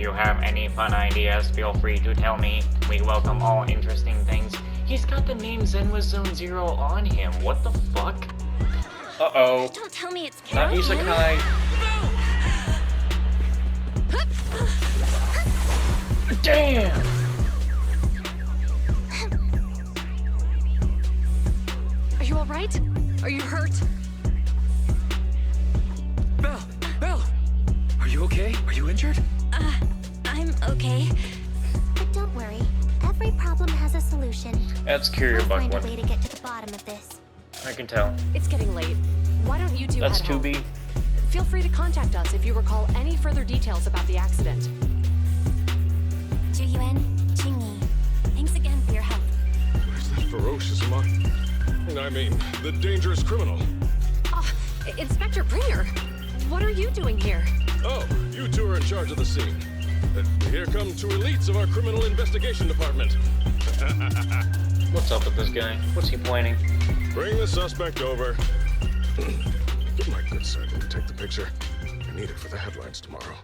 you have any fun ideas, feel free to tell me. We welcome all interesting things. He's got the name ZENLESS Zone ZERO on him. What the fuck? Uh-oh. Don't tell me it's Not Carol. Isekai. Damn! Are you alright? Are you hurt? Belle! Are you okay? Are you injured? I'm okay. But don't worry. Every problem has a solution. That's Curio We'll find a Bug way to get to the bottom of this. I can tell. It's getting late. Why don't you two That's head home? 2B. Feel free to contact us if you recall any further details about the accident. Juyuan, Qingyi, thanks again for your help. Where's that ferocious the dangerous criminal? Inspector Bringer, what are you doing here? Oh, you two are in charge of the scene. Here come two elites of our criminal investigation department. What's up with this guy? What's he planning? Bring the suspect over. Get my good side and take the picture. I need it for the headlines tomorrow.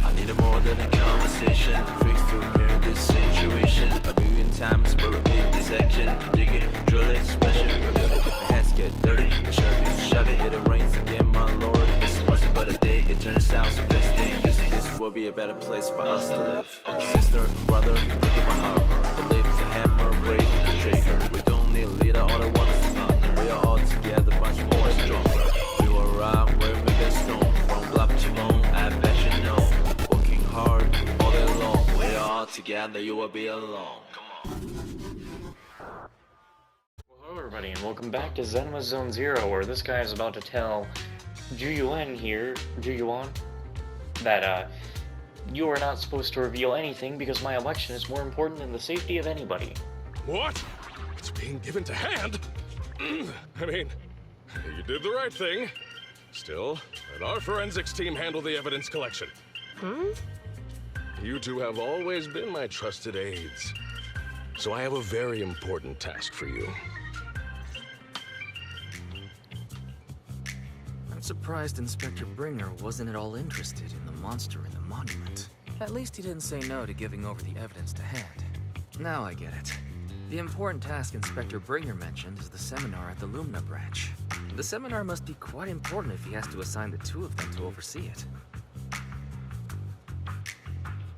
I need more than a conversation. Fix to mirror this situation. A million times for a big dissection. Dig it, drill it, smash it. The hands get dirty. Shove it, it rains again, my lord. It's once but a day, it turns out so best thing. This will be a better place for us to live. Sister, brother, look at my heart. The lips, the hammer, break, the shaker. We don't need a leader, all the one is not. We are all together, much more stronger. We will rock where we get stone. From block to bone, I bet you know. Working hard all day long. We are all together, you will be alone. Come on. Well, hello everybody, and welcome back to ZENLESS Zone ZERO, where this guy is about to tell Juyuan, that, you are not supposed to reveal anything because my election is more important than the safety of anybody. What? It's being given to hand? I mean, you did the right thing. Still, let our forensics team handle the evidence collection. You two have always been my trusted aides. So I have a very important task for you. I'm surprised Inspector Bringer wasn't at all interested in the monster in the monument. At least he didn't say no to giving over the evidence to hand. Now I get it. The important task Inspector Bringer mentioned is the seminar at the Lumina branch. The seminar must be quite important if he has to assign the two of them to oversee it.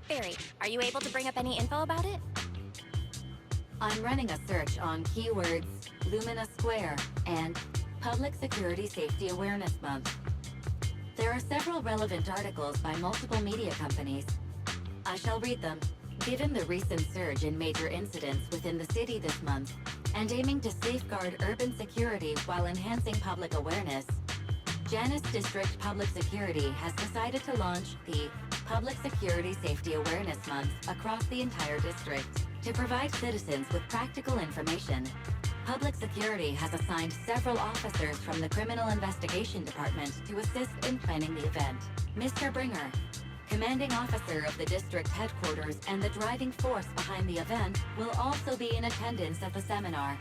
Barry, are you able to bring up any info about it? I'm running a search on keywords Lumina Square and Public Security Safety Awareness Month. There are several relevant articles by multiple media companies. I shall read them. Given the recent surge in major incidents within the city this month, and aiming to safeguard urban security while enhancing public awareness, Janus District Public Security has decided to launch the Public Security Safety Awareness Month across the entire district. To provide citizens with practical information, Public Security has assigned several officers from the Criminal Investigation Department to assist in planning the event. Mr. Bringer, commanding officer of the district headquarters and the driving force behind the event, will also be in attendance at the seminar,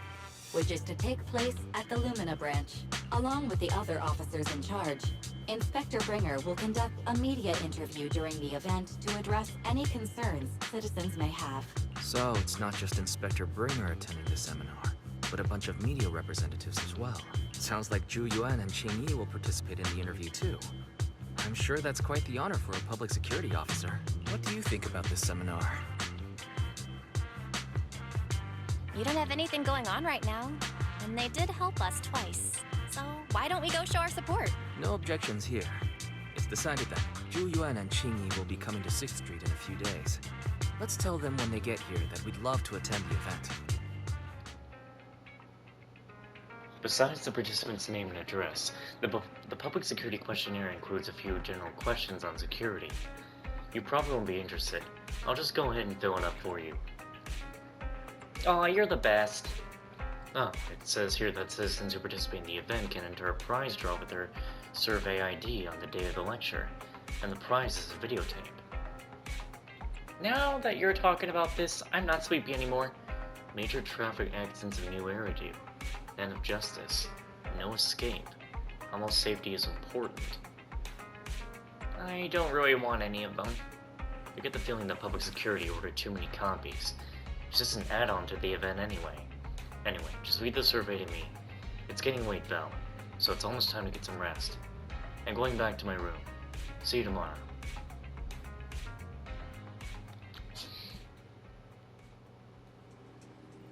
which is to take place at the Lumina branch. Along with the other officers in charge, Inspector Bringer will conduct a media interview during the event to address any concerns citizens may have. So it's not just Inspector Bringer attending the seminar, but a bunch of media representatives as well. Sounds like Juyuan and Qingyi will participate in the interview too. I'm sure that's quite the honor for a public security officer. What do you think about this seminar? You don't have anything going on right now, and they did help us twice. So why don't we go show our support? No objections here. It's decided that Juyuan and Qingyi will be coming to 6th Street in a few days. Let's tell them when they get here that we'd love to attend the event. Besides the participants' name and address, the public security questionnaire includes a few general questions on security. You probably won't be interested. I'll just go ahead and fill it up for you. Aw, you're the best. Oh, it says here that citizens who participate in the event can enter a prize draw with their survey ID on the day of the lecture, and the prize is a videotape. Now that you're talking about this, I'm not sleepy anymore. Major traffic accidents of New Era due. End of justice. No escape. Almost safety is important. I don't really want any of them. I get the feeling that public security ordered too many copies. It's just an add-on to the event anyway. Anyway, just read the survey to me. It's getting late, Belle, so it's almost time to get some rest. I'm going back to my room. See you tomorrow.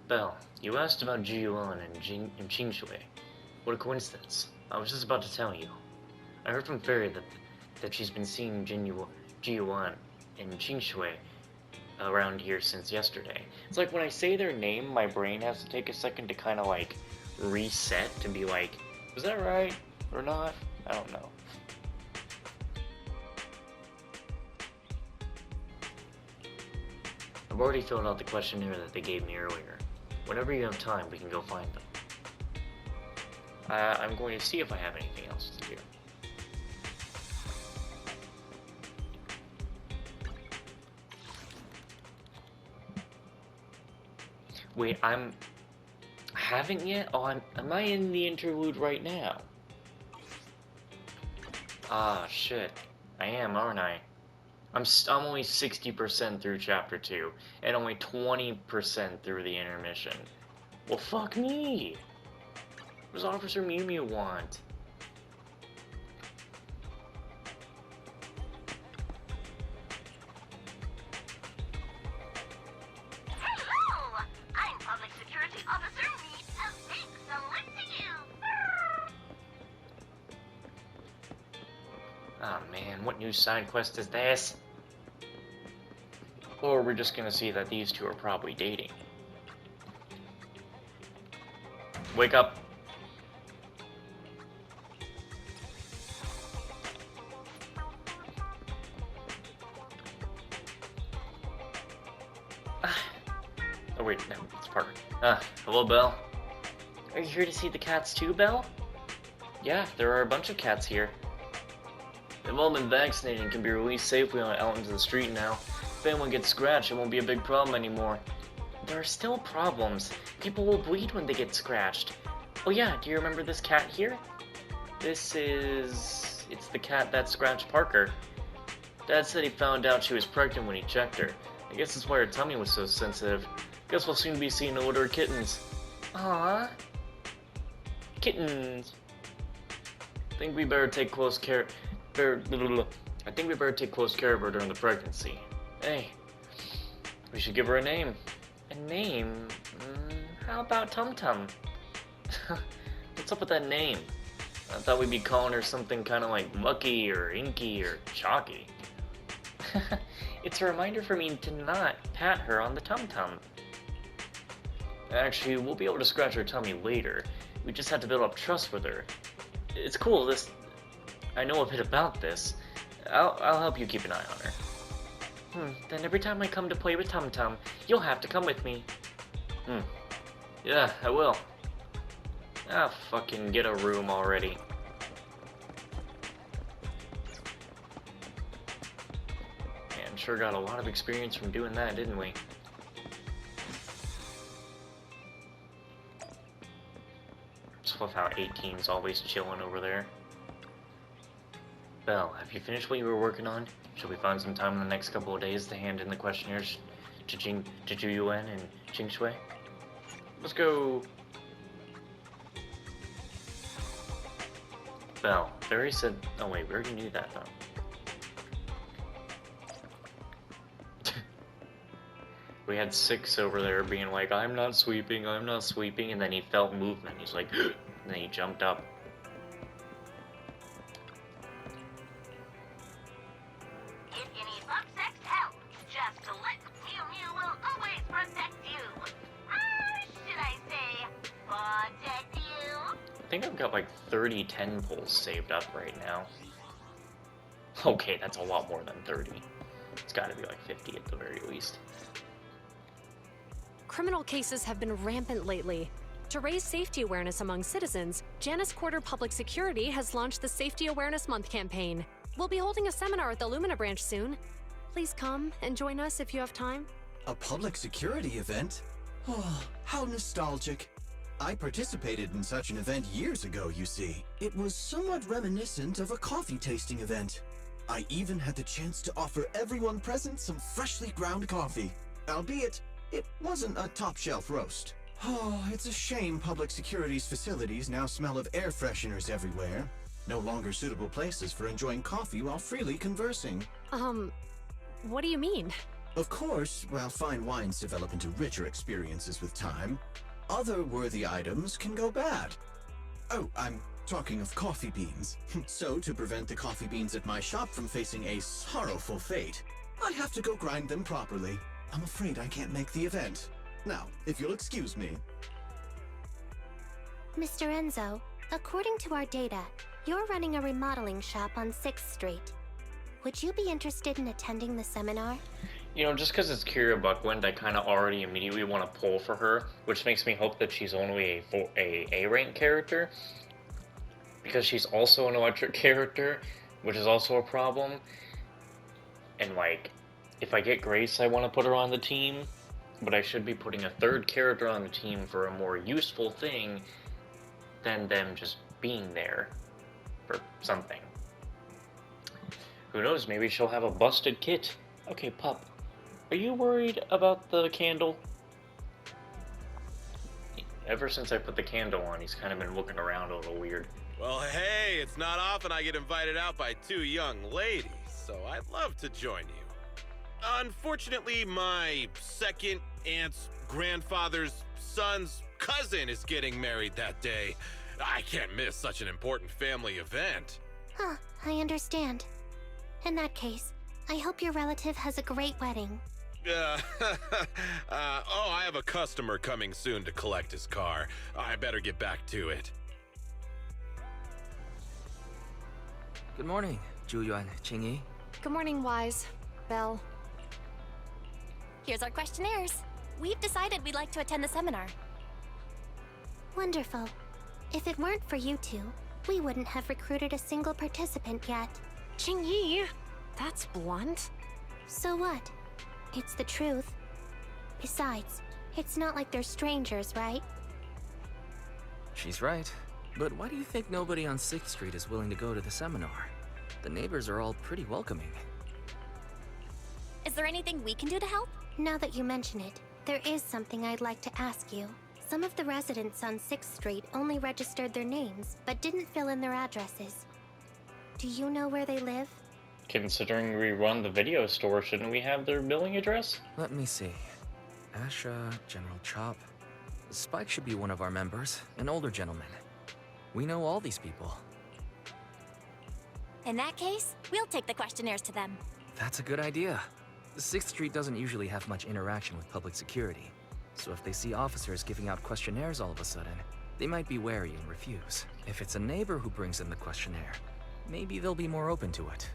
Belle, you asked about Jiyuan and Qingshui. What a coincidence. I was just about to tell you. I heard from Fairy that she's been seeing Jiyuan and Qingshui around here since yesterday. It's like when I say their name, my brain has to take a second to kind of like reset to be like, was that right or not? I don't know. I've already filled out the questionnaire that they gave me earlier. Whenever you have time, we can go find them. I'm going to see if I have anything else to do. Wait, I haven't yet? Oh, am I in the interlude right now? Ah, shit. I am, aren't I? I'm only 60% through Chapter 2, and only 20% through the intermission. Well, fuck me! What does Officer Mew Mew want? Hello! I'm Public Security Officer Mead of Big Salute to you! Ah, man, what new side quest is this? Or we're just gonna see that these two are probably dating. Wake up! Oh wait, no, it's Parker. Hello, Belle. Are you here to see the cats too, Belle? Yeah, there are a bunch of cats here. They've all been vaccinated and can be released safely out into the street now. If anyone gets scratched, it won't be a big problem anymore. There are still problems. People will bleed when they get scratched. Oh yeah, do you remember this cat here? It's the cat that scratched Parker. Dad said he found out she was pregnant when he checked her. I guess that's why her tummy was so sensitive. Guess we'll soon be seeing a litter of kittens. Aww. Kittens. I think we better take close care. I think we better take close care of her during the pregnancy. Hey, we should give her a name. A name? How about Tum Tum? What's up with that name? I thought we'd be calling her something kind of like Mucky or Inky or Chalky. It's a reminder for me to not pat her on the tum-tum. Actually, we'll be able to scratch her tummy later. We just have to build up trust with her. It's cool, I know a bit about this. I'll help you keep an eye on her. Then every time I come to play with Tum Tum, you'll have to come with me. Yeah, I will. Ah, fucking get a room already. Man, sure got a lot of experience from doing that, didn't we? Just love how 18's always chilling over there. Belle, have you finished what you were working on? Should we find some time in the next couple of days to hand in the questionnaires to Jiyuan and Qingshui? Let's go. Belle, Barry said... Oh wait, we already knew that though. We had 6 over there being like, I'm not sweeping, and then he felt movement. He's like, and then he jumped up. If you need bug sex help, just let Mew Mew will always protect you. Should I say, protect you? I think I've got like 30 10 pulls saved up right now. Okay, that's a lot more than 30. It's gotta be like 50 at the very least. Criminal cases have been rampant lately. To raise safety awareness among citizens, Janus Quarter Public Security has launched the Safety Awareness Month campaign. We'll be holding a seminar at the Lumina branch soon. Please come and join us if you have time. A public security event? Oh, how nostalgic. I participated in such an event years ago, you see. It was somewhat reminiscent of a coffee tasting event. I even had the chance to offer everyone present some freshly ground coffee. Albeit, it wasn't a top-shelf roast. Oh, it's a shame public security's facilities now smell of air fresheners everywhere. No longer suitable places for enjoying coffee while freely conversing. What do you mean? Of course, while fine wines develop into richer experiences with time, other worthy items can go bad. Oh, I'm talking of coffee beans. So, to prevent the coffee beans at my shop from facing a sorrowful fate, I have to go grind them properly. I'm afraid I can't make the event. Now, if you'll excuse me. Mr. Enzo, according to our data, you're running a remodeling shop on 6th Street. Would you be interested in attending the seminar? You know, just because it's Kira Buckwind, I kind of already immediately want to pull for her, which makes me hope that she's only a A-rank character, because she's also an electric character, which is also a problem. And like, if I get Grace, I want to put her on the team, but I should be putting a third character on the team for a more useful thing than them just being there for something. Who knows, maybe she'll have a busted kit. Okay, Pup, are you worried about the candle? Ever since I put the candle on, he's kind of been looking around a little weird. Well, hey, it's not often I get invited out by two young ladies, so I'd love to join you. Unfortunately, my second aunt's grandfather's son's cousin is getting married that day. I can't miss such an important family event. Huh, I understand. In that case, I hope your relative has a great wedding. I have a customer coming soon to collect his car. I better get back to it. Good morning, Zhuyuan, Qingyi. Good morning, Wise. Belle. Here's our questionnaires. We've decided we'd like to attend the seminar. Wonderful. If it weren't for you two, we wouldn't have recruited a single participant yet. Qingyi, that's blunt. So what? It's the truth. Besides, it's not like they're strangers, right? She's right. But why do you think nobody on 6th Street is willing to go to the seminar? The neighbors are all pretty welcoming. Is there anything we can do to help? Now that you mention it, there is something I'd like to ask you. Some of the residents on 6th Street only registered their names, but didn't fill in their addresses. Do you know where they live? Considering we run the video store, shouldn't we have their billing address? Let me see. Asha, General Chop. Spike should be one of our members, an older gentleman. We know all these people. In that case, we'll take the questionnaires to them. That's a good idea. 6th Street doesn't usually have much interaction with public security, so if they see officers giving out questionnaires all of a sudden, they might be wary and refuse. If it's a neighbor who brings in the questionnaire, maybe they'll be more open to it.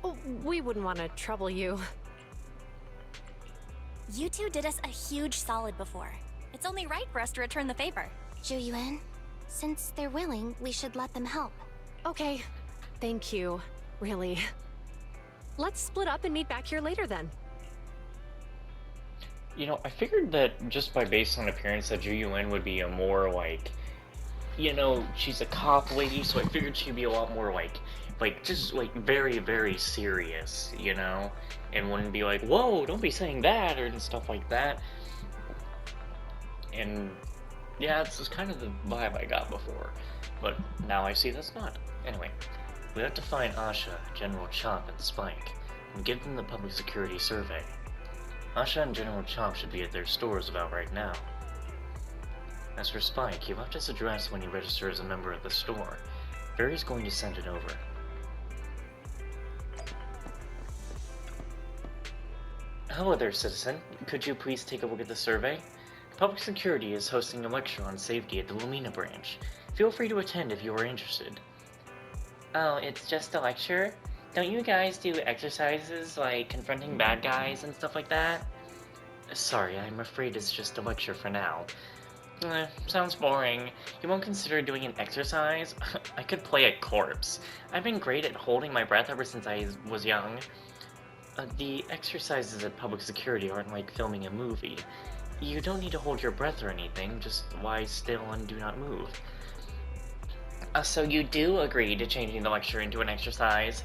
Oh, we wouldn't want to trouble you. You two did us a huge solid before. It's only right for us to return the favor. Zhuyuan, since they're willing, we should let them help. Okay, thank you. Really. Let's split up and meet back here later then. You know, I figured that just by based on appearance that Zhuyuan would be a more like, you know, she's a cop lady, so I figured she'd be a lot more like just like very, very serious, you know? And wouldn't be like, whoa, don't be saying that, or and stuff like that. And yeah, it's just kind of the vibe I got before. But now I see that's not. Anyway, we have to find Asha, General Chop, and Spike, and give them the public security survey. Asha and General Chop should be at their stores about right now. As for Spike, he left his address when he registered as a member at the store. Barry's going to send it over. Hello there, citizen. Could you please take a look at the survey? Public Security is hosting a lecture on safety at the Lumina branch. Feel free to attend if you are interested. Oh, it's just a lecture? Don't you guys do exercises like confronting bad guys and stuff like that? Sorry, I'm afraid it's just a lecture for now. Sounds boring. You won't consider doing an exercise? I could play a corpse. I've been great at holding my breath ever since I was young. The exercises at Public Security aren't like filming a movie. You don't need to hold your breath or anything, just lie still and do not move. So you do agree to changing the lecture into an exercise?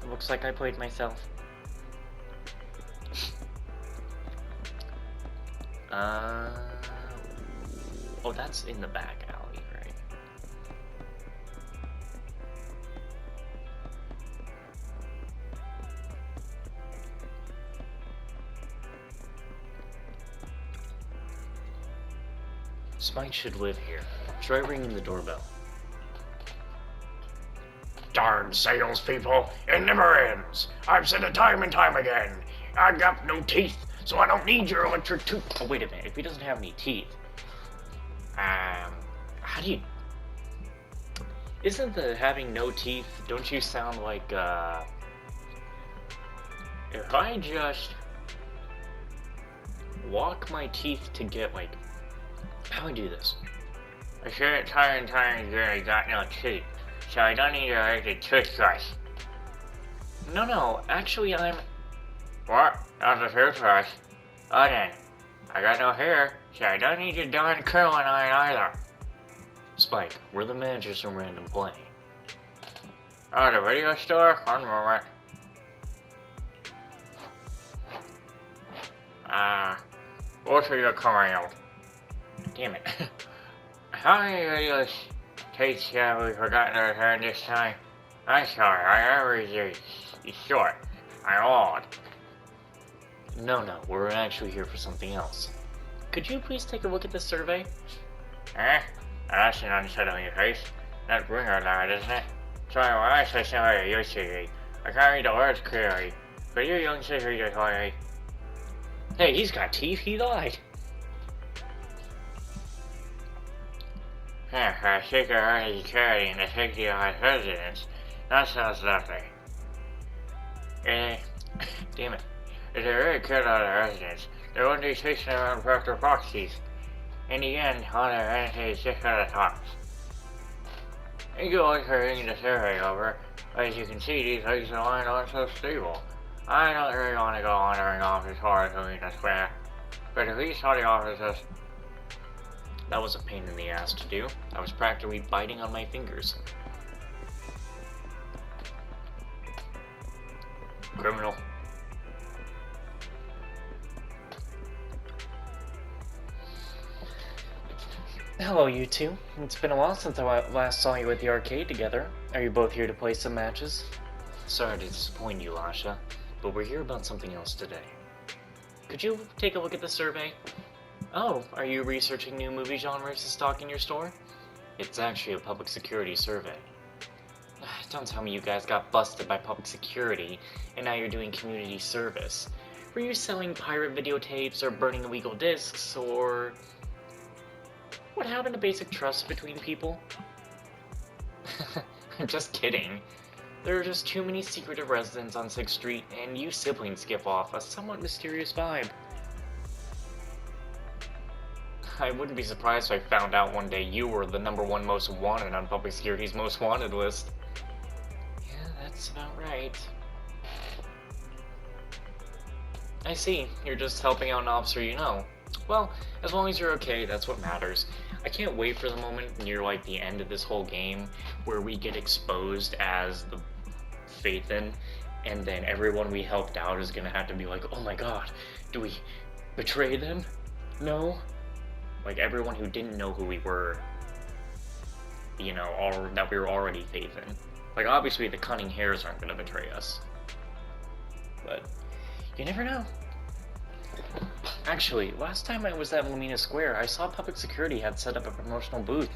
Looks like I played myself. Oh, that's in the back alley, right? Spike should live here. Try ringing the doorbell. Darn salespeople, it never ends. I've said it time and time again. I got no teeth, so I don't need your electric tooth. Oh, wait a minute. If he doesn't have any teeth, how do you? Isn't the having no teeth? Don't you sound like if I just walk my teeth to get like, how do I do this? I said it time and time again. I got no teeth, so I don't need your electric toothbrush. No. Actually, I'm. What? Not the toothbrush? Oh then, I got no hair, so I don't need your darn curling iron either. Spike, we're the managers from Random Play. Oh, the video store? One moment. What's your coming? Damn it. How many videos tapes have we forgotten to return this time? I'm sorry, my memory is short. I'm old. No, we're actually here for something else. Could you please take a look at this survey? That's an unsettling face. That bringer lad, isn't it? Sorry, when I say somebody you see, I can't read the words clearly. But you young sister just want me. Hey, he's got teeth, he lied. For seeker earning security in the safety of my residence. That sounds lovely. Damn it. If they really cared about the residents, they wouldn't be chasing around practical proxies. In the end, all their energy is just for the tops. Thank you all for reading the survey over. As you can see, these legs of mine aren't so stable. I don't really want to go wandering off as far as Arena Square. But at least all the officers... That was a pain in the ass to do. I was practically biting on my fingers. Criminal. Hello, you two. It's been a while since I last saw you at the arcade together. Are you both here to play some matches? Sorry to disappoint you, Asha, but we're here about something else today. Could you take a look at the survey? Oh, are you researching new movie genres to stock in your store? It's actually a public security survey. Don't tell me you guys got busted by public security, and now you're doing community service. Were you selling pirate videotapes, or burning illegal discs, or... What happened to basic trust between people? I'm just kidding. There are just too many secretive residents on 6th Street, and you siblings give off a somewhat mysterious vibe. I wouldn't be surprised if I found out one day you were the #1 most wanted on Public Security's most wanted list. Yeah, that's about right. I see, you're just helping out an officer you know. Well, as long as you're okay, that's what matters. I can't wait for the moment near like the end of this whole game where we get exposed as the Phaethon, and then everyone we helped out is gonna have to be like, oh my god, do we betray them? No? Like everyone who didn't know who we were, you know, or that we were already Phaethon. Like obviously the cunning hairs aren't gonna betray us. But you never know. Actually, last time I was at Lumina Square, I saw Public Security had set up a promotional booth.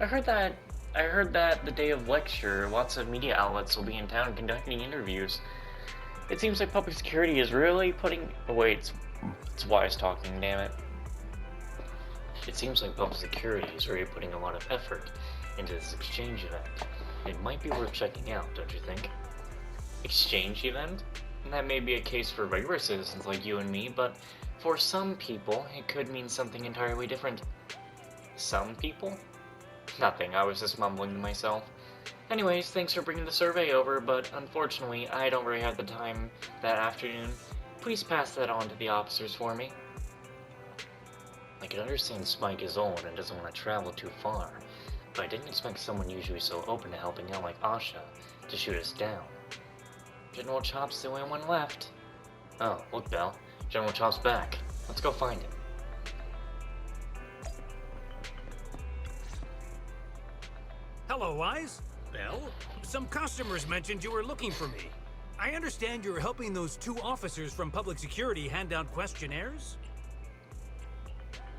I heard that the day of lecture, lots of media outlets will be in town conducting interviews. It seems like Public Security is really putting... Oh wait, it's Wise talking, damn it. It seems like Public Security is really putting a lot of effort into this exchange event. It might be worth checking out, don't you think? Exchange event? And that may be a case for regular citizens like you and me, but for some people, it could mean something entirely different. Some people? Nothing, I was just mumbling to myself. Anyways, thanks for bringing the survey over, but unfortunately, I don't really have the time that afternoon. Please pass that on to the officers for me. I can understand Spike is old and doesn't want to travel too far, but I didn't expect someone usually so open to helping out like Asha to shoot us down. General Chop's the only one left. Oh, look, Belle. General Chop's back. Let's go find him. Hello, Wise. Belle? Some customers mentioned you were looking for me. I understand you're helping those 2 officers from public security hand out questionnaires?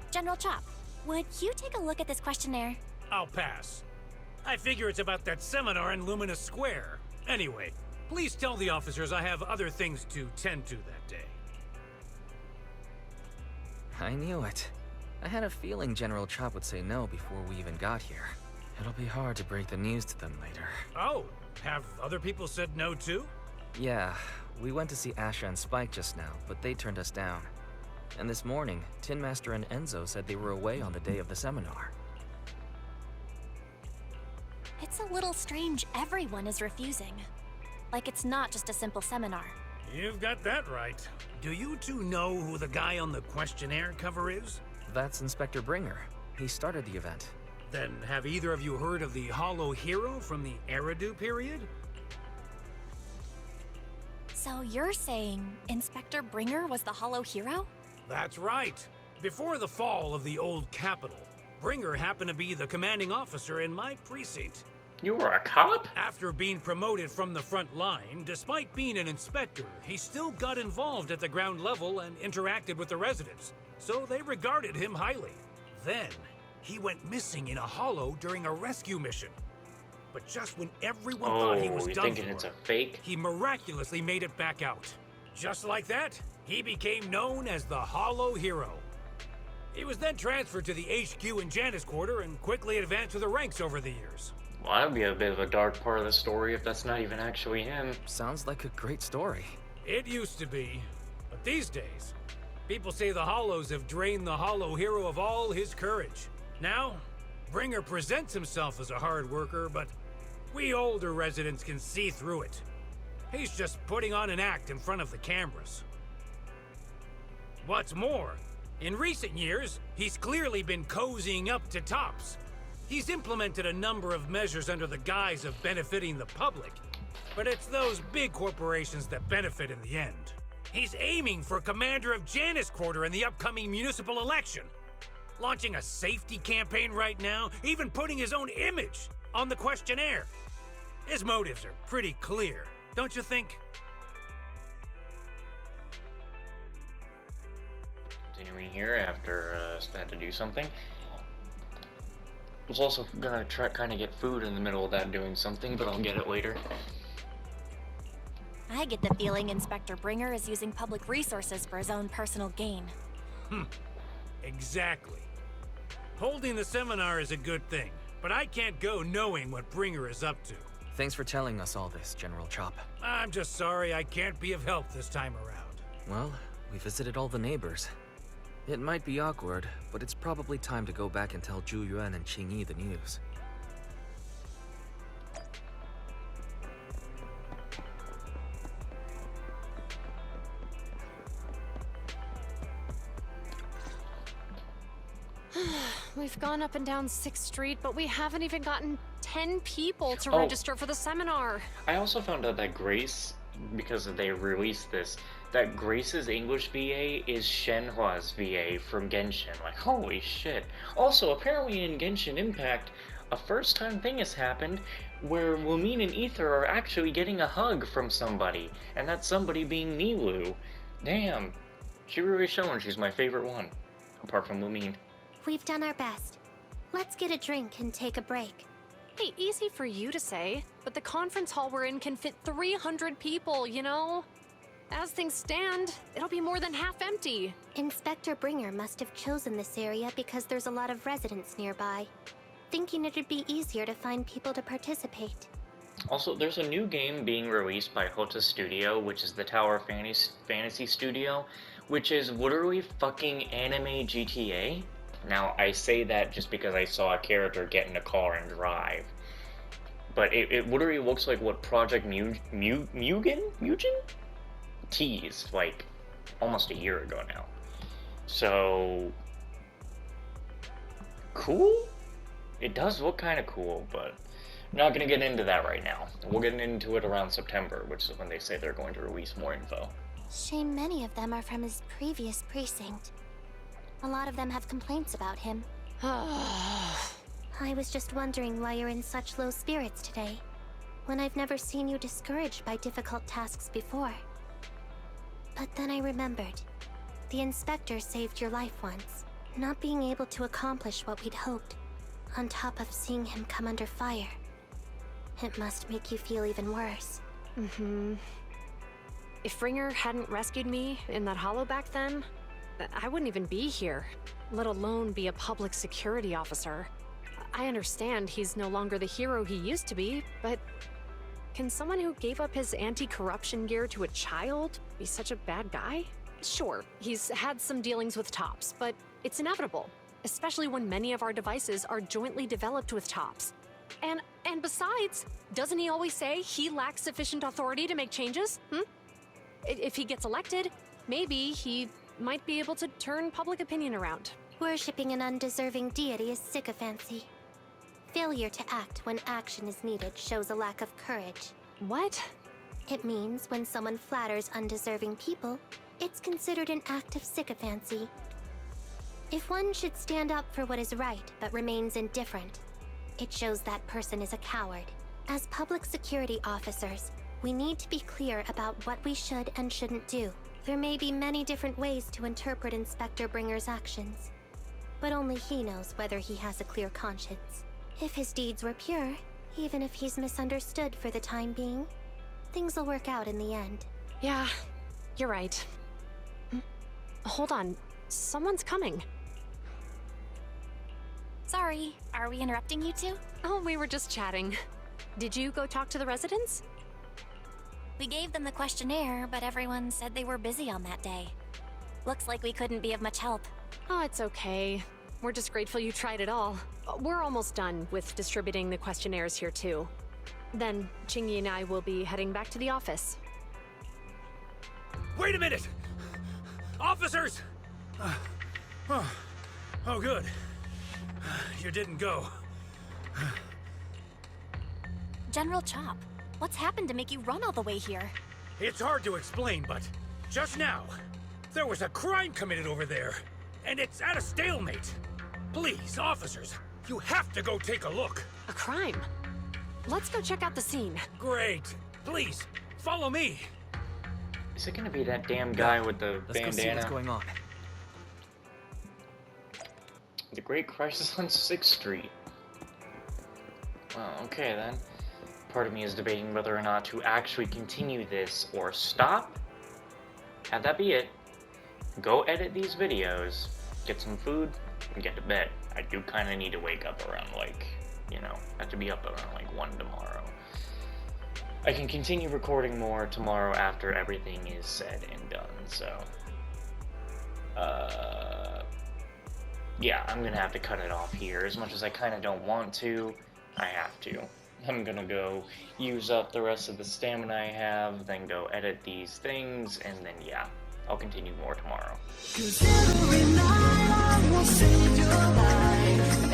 General Chop, would you take a look at this questionnaire? I'll pass. I figure it's about that seminar in Luminous Square. Anyway, please tell the officers I have other things to tend to that day. I knew it. I had a feeling General Chop would say no before we even got here. It'll be hard to break the news to them later. Oh, have other people said no too? Yeah, we went to see Asha and Spike just now, but they turned us down. And this morning, Tin Master and Enzo said they were away on the day of the seminar. It's a little strange everyone is refusing. Like it's not just a simple seminar. You've got that right. Do you 2 know who the guy on the questionnaire cover is? That's Inspector Bringer. He started the event. Then have either of you heard of the Hollow Hero from the Eridu period? So you're saying Inspector Bringer was the Hollow Hero? That's right. Before the fall of the old capital, Bringer happened to be the commanding officer in my precinct. You were a cop? After being promoted from the front line, despite being an inspector, he still got involved at the ground level and interacted with the residents, so they regarded him highly. Then, he went missing in a hollow during a rescue mission. But just when everyone thought he was you're done thinking for, it's a fake? he miraculously made it back out. Just like that, he became known as the Hollow Hero. He was then transferred to the HQ in Janus Quarter and quickly advanced to the ranks over the years. Well, that'd be a bit of a dark part of the story if that's not even actually him. Sounds like a great story. It used to be, but these days, people say the Hollows have drained the Hollow Hero of all his courage. Now, Bringer presents himself as a hard worker, but we older residents can see through it. He's just putting on an act in front of the cameras. What's more, in recent years, he's clearly been cozying up to Tops. He's implemented a number of measures under the guise of benefiting the public, but it's those big corporations that benefit in the end. He's aiming for commander of Janus Quarter in the upcoming municipal election, launching a safety campaign right now, even putting his own image on the questionnaire. His motives are pretty clear, don't you think? Continuing here after I had to do something. I was also gonna try kind of get food in the middle of that doing something, but I'll get it later. I get the feeling Inspector Bringer is using public resources for his own personal gain. Exactly. Holding the seminar is a good thing, but I can't go knowing what Bringer is up to. Thanks for telling us all this, General Chop. I'm just sorry I can't be of help this time around. Well, we visited all the neighbors. It might be awkward, but it's probably time to go back and tell Zhu Yuan and Qingyi the news. We've gone up and down 6th Street, but we haven't even gotten 10 people to Oh. register for the seminar. I also found out that Grace, because they released this, that Grace's English VA is Shenhua's VA from Genshin. Like, holy shit. Also, apparently in Genshin Impact, a first-time thing has happened where Lumine and Ether are actually getting a hug from somebody, and that somebody being Nilu. Damn. She really showing she's my favorite one, apart from Lumine. We've done our best. Let's get a drink and take a break. Hey, easy for you to say, but the conference hall we're in can fit 300 people, you know? As things stand, it'll be more than half empty. Inspector Bringer must have chosen this area because there's a lot of residents nearby, thinking it'd be easier to find people to participate. Also, there's a new game being released by Hota Studio, which is the Tower Fantasy Studio, which is literally fucking anime GTA. Now, I say that just because I saw a character get in a car and drive. But it literally looks like what Project Mugen teased, like, almost a year ago now. So, cool. It does look kind of cool, but I'm not going to get into that right now. We'll get into it around September, which is when they say they're going to release more info. Shame many of them are from his previous precinct. A lot of them have complaints about him. I was just wondering why you're in such low spirits today, when I've never seen you discouraged by difficult tasks before. But then I remembered. The inspector saved your life once. Not being able to accomplish what we'd hoped, on top of seeing him come under fire. It must make you feel even worse. If Ringer hadn't rescued me in that hollow back then, I wouldn't even be here, let alone be a public security officer. I understand he's no longer the hero he used to be, but can someone who gave up his anti-corruption gear to a child be such a bad guy? Sure, he's had some dealings with Tops, but it's inevitable, especially when many of our devices are jointly developed with Tops. And besides, doesn't he always say he lacks sufficient authority to make changes? If he gets elected, maybe he might be able to turn public opinion around. Worshipping an undeserving deity is sycophancy. Failure to act when action is needed shows a lack of courage. What? It means when someone flatters undeserving people, it's considered an act of sycophancy. If one should stand up for what is right but remains indifferent, it shows that person is a coward. As public security officers, we need to be clear about what we should and shouldn't do. There may be many different ways to interpret Inspector Bringer's actions, but only he knows whether he has a clear conscience. If his deeds were pure, even if he's misunderstood for the time being, things will work out in the end. Yeah, you're right. Hold on, someone's coming. Sorry, are we interrupting you two? Oh, we were just chatting. Did you go talk to the residents? We gave them the questionnaire, but everyone said they were busy on that day. Looks like we couldn't be of much help. Oh, it's okay. We're just grateful you tried it all. We're almost done with distributing the questionnaires here too. Then, Chingy and I will be heading back to the office. Wait a minute! Officers! Oh, good. You didn't go. General Chop, what's happened to make you run all the way here? It's hard to explain, but just now, there was a crime committed over there, and it's at a stalemate. Please, officers, you have to go take a look. A crime? Let's go check out the scene. Great. Please, follow me. Is it gonna be that damn guy with the Let's bandana? go see what's going on. The Great Crisis on 6th Street. Well, okay then. Part of me is debating whether or not to actually continue this or stop. Have that be it. Go edit these videos, get some food, and get to bed. I do kind of need to wake up around, like, you know, I have to be up around, like, 1 tomorrow. I can continue recording more tomorrow after everything is said and done, so... yeah, I'm gonna have to cut it off here. As much as I kind of don't want to, I have to. I'm gonna go use up the rest of the stamina I have, then go edit these things, and then yeah, I'll continue more tomorrow. 'Cause every night I will save your life.